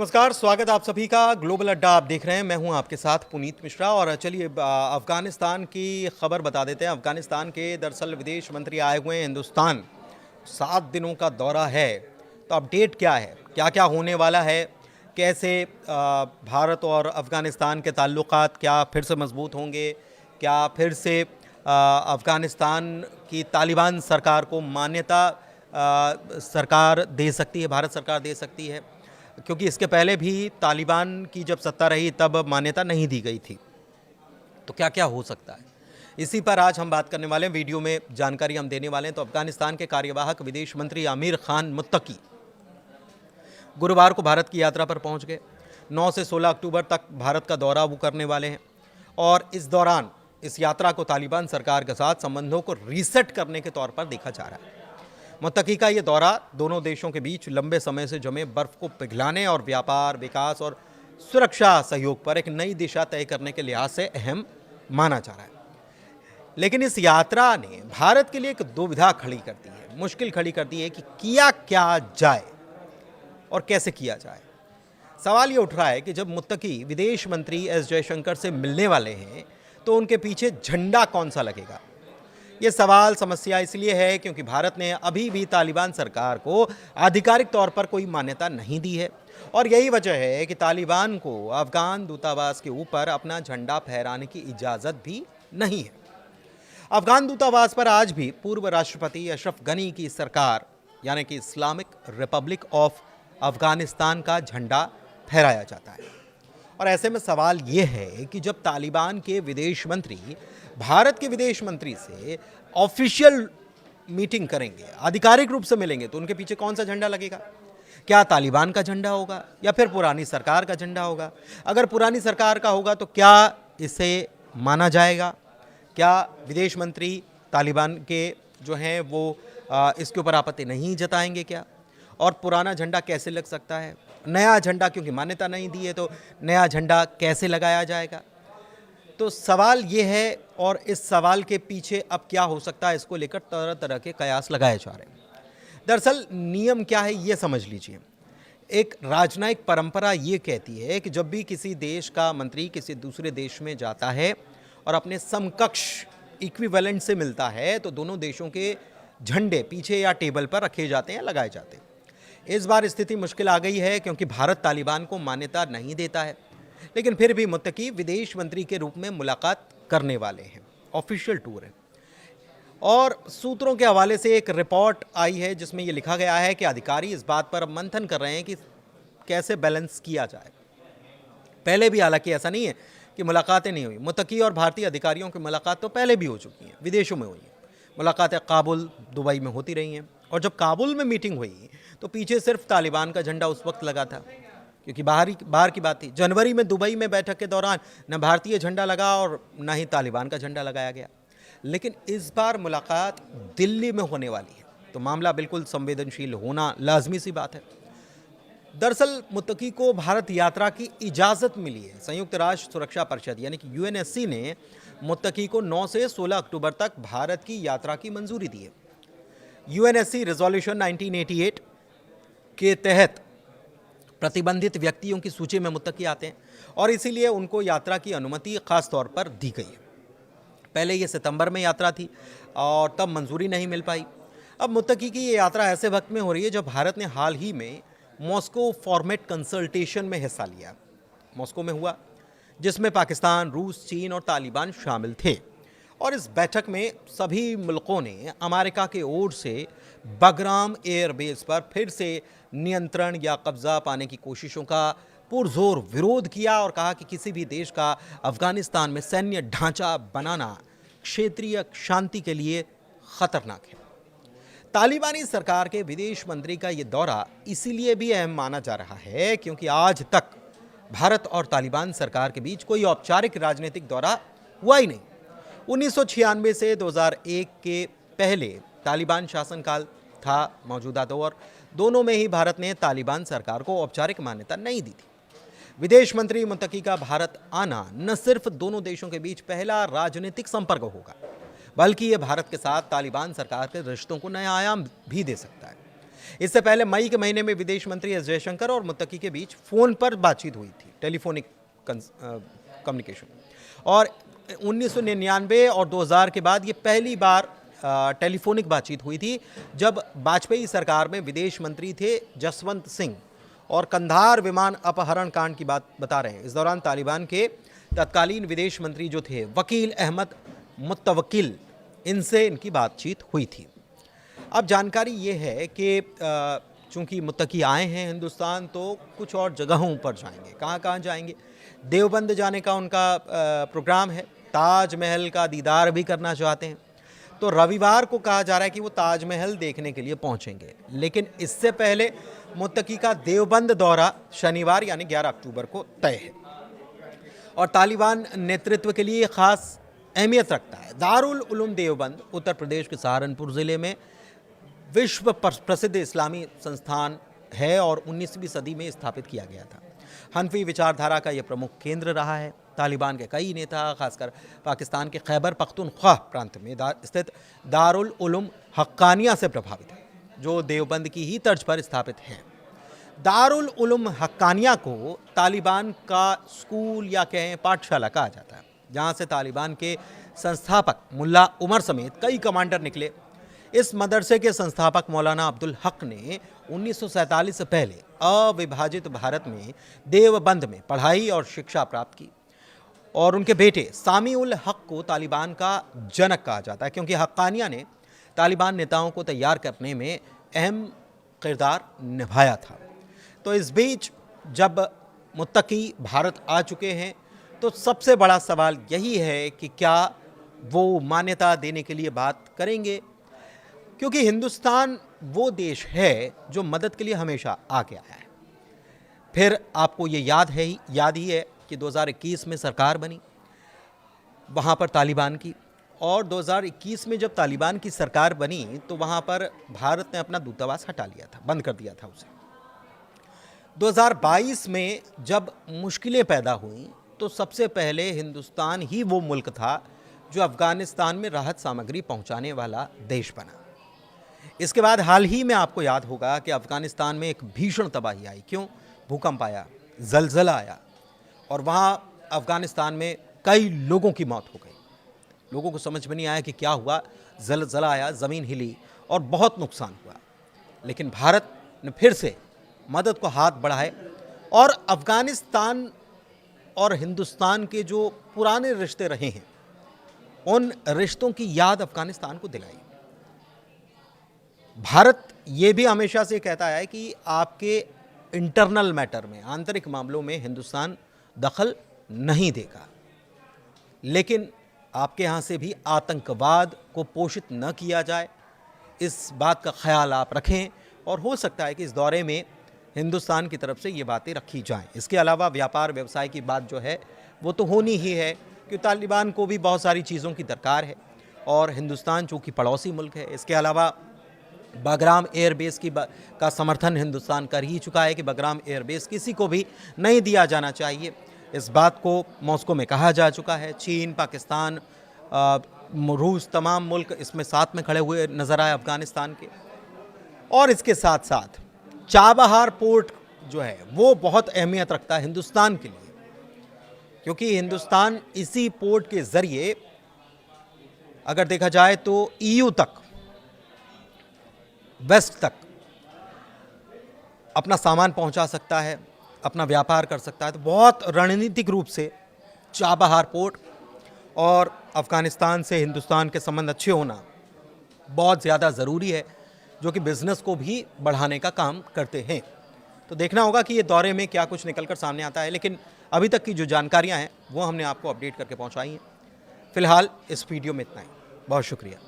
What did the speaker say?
नमस्कार, स्वागत आप सभी का। ग्लोबल अड्डा आप देख रहे हैं, मैं हूं आपके साथ पुनीत मिश्रा। और चलिए अफ़गानिस्तान की खबर बता देते हैं। अफ़गानिस्तान के दरअसल विदेश मंत्री आए हुए हैं हिंदुस्तान। 7 दिनों का दौरा है, तो अपडेट क्या है, क्या क्या होने वाला है, कैसे भारत और अफ़गानिस्तान के ताल्लुकात क्या फिर से मजबूत होंगे, क्या फिर से अफ़गानिस्तान की तालिबान सरकार को मान्यता सरकार दे सकती है, भारत सरकार दे सकती है, क्योंकि इसके पहले भी तालिबान की जब सत्ता रही तब मान्यता नहीं दी गई थी। तो क्या क्या हो सकता है, इसी पर आज हम बात करने वाले हैं। वीडियो में जानकारी हम देने वाले हैं। तो अफगानिस्तान के कार्यवाहक विदेश मंत्री आमिर खान मुत्तकी गुरुवार को भारत की यात्रा पर पहुंच गए। 9 से 16 अक्टूबर तक भारत का दौरा वो करने वाले हैं और इस दौरान इस यात्रा को तालिबान सरकार के साथ संबंधों को रीसेट करने के तौर पर देखा जा रहा है। मुत्तकी का ये दौरा दोनों देशों के बीच लंबे समय से जमे बर्फ को पिघलाने और व्यापार, विकास और सुरक्षा सहयोग पर एक नई दिशा तय करने के लिहाज से अहम माना जा रहा है। लेकिन इस यात्रा ने भारत के लिए एक दुविधा खड़ी कर दी है, मुश्किल खड़ी कर दी है कि किया क्या जाए और कैसे किया जाए। सवाल ये उठ रहा है कि जब मुत्तकी विदेश मंत्री एस जयशंकर से मिलने वाले हैं तो उनके पीछे झंडा कौन सा लगेगा। ये सवाल समस्या इसलिए है क्योंकि भारत ने अभी भी तालिबान सरकार को आधिकारिक तौर पर कोई मान्यता नहीं दी है और यही वजह है कि तालिबान को अफगान दूतावास के ऊपर अपना झंडा फहराने की इजाज़त भी नहीं है। अफगान दूतावास पर आज भी पूर्व राष्ट्रपति अशरफ गनी की सरकार यानी कि इस्लामिक रिपब्लिक ऑफ अफगानिस्तान का झंडा फहराया जाता है। और ऐसे में सवाल ये है कि जब तालिबान के विदेश मंत्री भारत के विदेश मंत्री से ऑफिशियल मीटिंग करेंगे, आधिकारिक रूप से मिलेंगे, तो उनके पीछे कौन सा झंडा लगेगा। क्या तालिबान का झंडा होगा या फिर पुरानी सरकार का झंडा होगा। अगर पुरानी सरकार का होगा तो क्या इसे माना जाएगा। क्या विदेश मंत्री तालिबान के जो हैं वो इसके ऊपर आपत्ति नहीं जताएंगे क्या। और पुराना झंडा कैसे लग सकता है, नया झंडा क्योंकि मान्यता नहीं दी है तो नया झंडा कैसे लगाया जाएगा। तो सवाल ये है और इस सवाल के पीछे अब क्या हो सकता है, इसको लेकर तरह तरह के कयास लगाए जा रहे हैं। दरअसल नियम क्या है ये समझ लीजिए। एक राजनयिक परंपरा ये कहती है कि जब भी किसी देश का मंत्री किसी दूसरे देश में जाता है और अपने समकक्ष इक्विवेलेंट से मिलता है तो दोनों देशों के झंडे पीछे या टेबल पर रखे जाते हैं, लगाए जाते हैं। इस बार स्थिति मुश्किल आ गई है क्योंकि भारत तालिबान को मान्यता नहीं देता है, लेकिन फिर भी मुत्तकी विदेश मंत्री के रूप में मुलाकात करने वाले हैं, ऑफिशियल टूर है। और सूत्रों के हवाले से एक रिपोर्ट आई है जिसमें यह लिखा गया है कि अधिकारी इस बात पर मंथन कर रहे हैं कि कैसे बैलेंस किया जाए। पहले भी हालांकि ऐसा नहीं है कि मुलाकातें नहीं हुई, मुत्तकी और भारतीय अधिकारियों की मुलाकात तो पहले भी हो चुकी हैं, विदेशों में हुई हैं। मुलाकातें काबुल, दुबई में होती रही हैं और जब काबुल में मीटिंग हुई तो पीछे सिर्फ तालिबान का झंडा उस वक्त लगा था क्योंकि बाहर की बात थी। जनवरी में दुबई में बैठक के दौरान न भारतीय झंडा लगा और न ही तालिबान का झंडा लगाया गया। लेकिन इस बार मुलाकात दिल्ली में होने वाली है तो मामला बिल्कुल संवेदनशील होना लाजमी सी बात है। दरअसल मुत्तकी को भारत यात्रा की इजाज़त मिली है। संयुक्त राष्ट्र सुरक्षा परिषद यानी कि यूएनएससी ने मुत्तकी को 9 से 16 अक्टूबर तक भारत की यात्रा की मंजूरी दी है। यूएनएससी रिजोल्यूशन 1988 के तहत प्रतिबंधित व्यक्तियों की सूची में मुत्तकी आते हैं और इसीलिए उनको यात्रा की अनुमति खास तौर पर दी गई है। पहले ये सितंबर में यात्रा थी और तब मंजूरी नहीं मिल पाई। अब मुत्तकी की ये यात्रा ऐसे वक्त में हो रही है जब भारत ने हाल ही में मॉस्को फॉर्मेट कंसल्टेशन में हिस्सा लिया, मॉस्को में हुआ, जिसमें पाकिस्तान, रूस, चीन और तालिबान शामिल थे। और इस बैठक में सभी मुल्कों ने अमेरिका के ओर से बगराम एयरबेस पर फिर से नियंत्रण या कब्जा पाने की कोशिशों का पुरजोर विरोध किया और कहा कि किसी भी देश का अफगानिस्तान में सैन्य ढांचा बनाना क्षेत्रीय शांति के लिए खतरनाक है। तालिबानी सरकार के विदेश मंत्री का ये दौरा इसीलिए भी अहम माना जा रहा है क्योंकि आज तक भारत और तालिबान सरकार के बीच कोई औपचारिक राजनीतिक दौरा हुआ ही नहीं। 1996 से 2001 के पहले तालिबान शासनकाल था, मौजूदा दौर, दोनों में ही भारत ने तालिबान सरकार को औपचारिक मान्यता नहीं दी थी। विदेश मंत्री मुत्तकी का भारत आना न सिर्फ दोनों देशों के बीच पहला राजनीतिक संपर्क होगा, बल्कि यह भारत के साथ तालिबान सरकार के रिश्तों को नया आयाम भी दे सकता है। इससे पहले मई के महीने में विदेश मंत्री एस जयशंकर और मुत्तकी के बीच फ़ोन पर बातचीत हुई थी, टेलीफोनिक कम्युनिकेशन। और 1999 और 2000 के बाद ये पहली बार टेलीफोनिक बातचीत हुई थी, जब वाजपेयी सरकार में विदेश मंत्री थे जसवंत सिंह और कंधार विमान अपहरण कांड की बात बता रहे हैं। इस दौरान तालिबान के तत्कालीन विदेश मंत्री जो थे वकील अहमद मुत्तवक्किल, इनसे इनकी बातचीत हुई थी। अब जानकारी ये है कि चूंकि मुत्तकी आए हैं हिंदुस्तान, तो कुछ और जगहों पर जाएंगे। कहाँ कहाँ जाएंगे? देवबंद जाने का उनका प्रोग्राम है, ताजमहल का दीदार भी करना चाहते हैं। तो रविवार को कहा जा रहा है कि वो ताजमहल देखने के लिए पहुंचेंगे, लेकिन इससे पहले मुत्तकी का देवबंद दौरा शनिवार यानी 11 अक्टूबर को तय है और तालिबान नेतृत्व के लिए खास अहमियत रखता है। दारुल उलूम देवबंद उत्तर प्रदेश के सहारनपुर ज़िले में विश्व प्रसिद्ध इस्लामी संस्थान है और 19वीं सदी में स्थापित किया गया था। हनफी विचारधारा का यह प्रमुख केंद्र रहा है। तालिबान के कई नेता, खासकर पाकिस्तान के खैबर पख्तूनख्वा प्रांत में स्थित दारुल उलूम हक्कानिया से प्रभावित है, जो देवबंद की ही तर्ज पर स्थापित है। दारुल उलूम हक्कानिया को तालिबान का स्कूल या कहें पाठशाला कहा जाता है, जहाँ से तालिबान के संस्थापक मुल्ला उमर समेत कई कमांडर निकले। इस मदरसे के संस्थापक मौलाना अब्दुल हक ने 1947 से पहले अविभाजित भारत में देवबंद में पढ़ाई और शिक्षा प्राप्त की और उनके बेटे सामी उल हक को तालिबान का जनक कहा जाता है, क्योंकि हक्कानिया ने तालिबान नेताओं को तैयार करने में अहम किरदार निभाया था। तो इस बीच जब मुत्तकी भारत आ चुके हैं, तो सबसे बड़ा सवाल यही है कि क्या वो मान्यता देने के लिए बात करेंगे, क्योंकि हिंदुस्तान वो देश है जो मदद के लिए हमेशा आगे आया है। फिर आपको ये याद ही है कि 2021 में सरकार बनी वहाँ पर तालिबान की, और 2021 में जब तालिबान की सरकार बनी तो वहाँ पर भारत ने अपना दूतावास हटा लिया था, बंद कर दिया था उसे। 2022 में जब मुश्किलें पैदा हुई तो सबसे पहले हिंदुस्तान ही वो मुल्क था जो अफ़गानिस्तान में राहत सामग्री पहुँचाने वाला देश बना। इसके बाद हाल ही में आपको याद होगा कि अफ़गानिस्तान में एक भीषण तबाही आई। क्यों? भूकंप आया, ज़लज़ला आया और वहाँ अफ़गानिस्तान में कई लोगों की मौत हो गई। लोगों को समझ में नहीं आया कि क्या हुआ। ज़लज़ला आया, ज़मीन हिली और बहुत नुकसान हुआ, लेकिन भारत ने फिर से मदद को हाथ बढ़ाए और अफ़गानिस्तान और हिंदुस्तान के जो पुराने रिश्ते रहे हैं, उन रिश्तों की याद अफ़गानिस्तान को दिलाई। भारत ये भी हमेशा से कहता है कि आपके इंटरनल मैटर में, आंतरिक मामलों में हिंदुस्तान दखल नहीं देगा, लेकिन आपके यहाँ से भी आतंकवाद को पोषित न किया जाए, इस बात का ख्याल आप रखें। और हो सकता है कि इस दौरे में हिंदुस्तान की तरफ से ये बातें रखी जाएं। इसके अलावा व्यापार व्यवसाय की बात जो है वो तो होनी ही है, कि तालिबान को भी बहुत सारी चीज़ों की दरकार है और हिंदुस्तान चूँकि पड़ोसी मुल्क है। इसके अलावा बागराम एयरबेस का समर्थन हिंदुस्तान कर ही चुका है कि बागराम एयरबेस किसी को भी नहीं दिया जाना चाहिए। इस बात को मॉस्को में कहा जा चुका है। चीन, पाकिस्तान, रूस, तमाम मुल्क इसमें साथ में खड़े हुए नज़र आए अफ़गानिस्तान के। और इसके साथ साथ चाबहार पोर्ट जो है वो बहुत अहमियत रखता है हिंदुस्तान के लिए, क्योंकि हिंदुस्तान इसी पोर्ट के ज़रिए अगर देखा जाए तो EU तक, वेस्ट तक अपना सामान पहुंचा सकता है, अपना व्यापार कर सकता है। तो बहुत रणनीतिक रूप से चाबहार पोर्ट और अफ़गानिस्तान से हिंदुस्तान के संबंध अच्छे होना बहुत ज़्यादा ज़रूरी है, जो कि बिज़नेस को भी बढ़ाने का काम करते हैं। तो देखना होगा कि ये दौरे में क्या कुछ निकलकर सामने आता है, लेकिन अभी तक की जो जानकारियां हैं वो हमने आपको अपडेट करके पहुंचाई हैं। फ़िलहाल इस वीडियो में इतना ही। बहुत शुक्रिया।